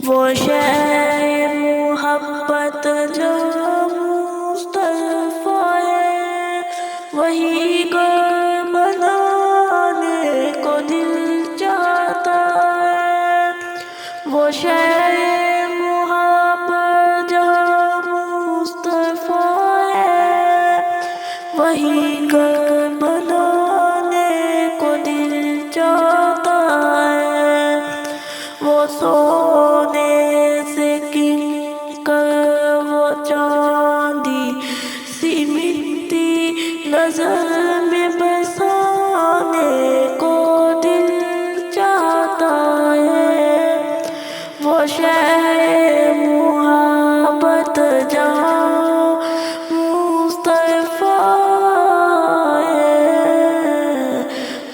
وہ شے محبت جو مصطفیٰ ہے، وہی گھر بنانے کو دل چاہتا ہے۔ وہ شے محبت جو مصطفیٰ ہے، وہی گھر بنانے کو دل چاہتا ہے۔ وہ سونے سے کن کر وہ چاندی سی مٹی نظر میں بسانے کو دل چاہتا ہے۔ وہ شے محبت جہاں مصطفیٰ ہے،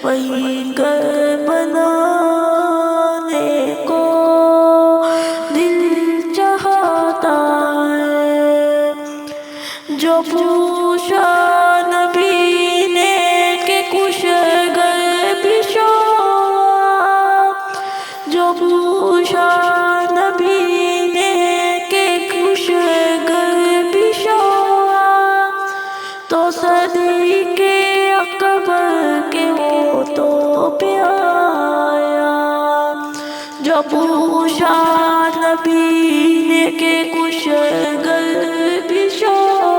وہی گھر بنانے کو دل چاہتا ہے۔ جو پوچھا نبی نے کہ کچھ گر پیشوا، جو پوچھا نبی نے کہ کچھ گر پیشوا، تو صدیق اکبر کے وہ تو پہ آیا۔ جو پوچھا نبی نے کہ کچھ گر پیشوا،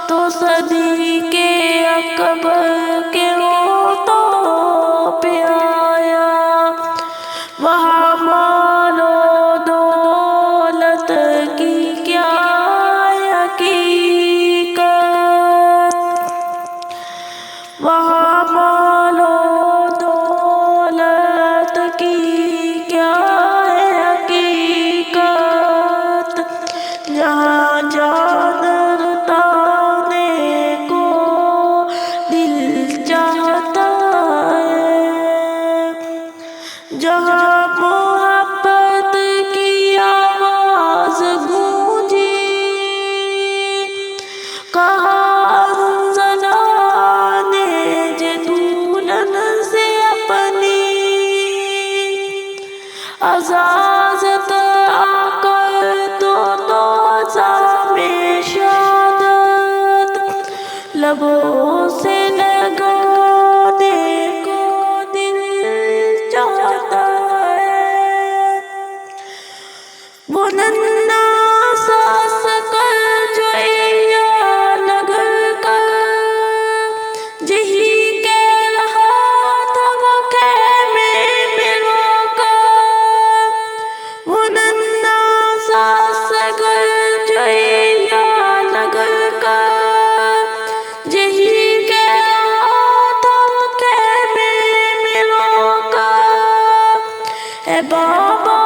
تو صدیق اکبر کے وہ تو پہ آیا۔ وہاں مال و دولت کی کیا حقیقت، وہاں مال و دولت کی کیا حقیقت، جہاں جان لٹانے کو دل چاہتا ہے، جہاں محبت کی آواز گونجی، کہاں زنان نے جے دولن سے اپنی عزازت آ کر تو میں شہادت لبوں سے لگانے کو دل چاہتا ہے۔ وہ ننھا ساس کر جو لگ کر جہی کے رہا تھا وہ خیمے میں رو کر، وہ ننھا ساس کر جو لگ کر جہی کے رہا تھا وہ خیمے میں رو کر، اے بابا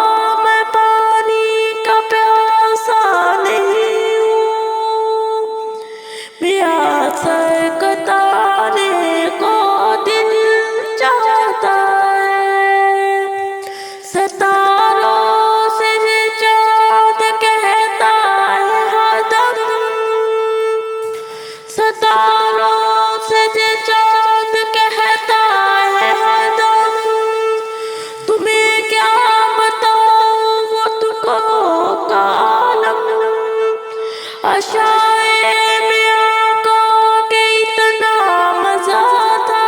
میں پانی کا پیاسا نہیں ہوں، پیاس کتانے کو دل چاہتا ہے۔ ستاروں سے چاند کہتا ہے ہر دم، ستاروں سے چاند کہتا ہے ہر دم، تمہیں کیا بتاؤں وہ تجھکو کا عالم، عشائے میں آقا کے اتنا مزہ تھا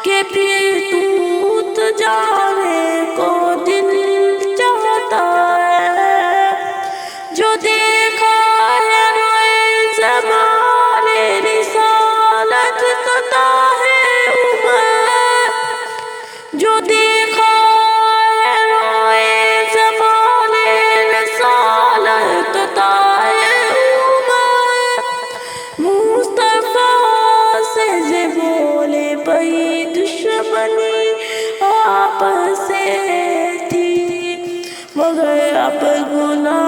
کہ پھر ٹوٹ جانے کو دل چاہتا ہے۔ جو دیکھا ہے روئے زمان رسالت عطا ہے عمر، جو دیکھا ہے روئے زمان رسالت عطا ہے عمر، مصطفیٰ سے جو بولے بھئی دشمنی آپ سے تھی، مگر اب گناہ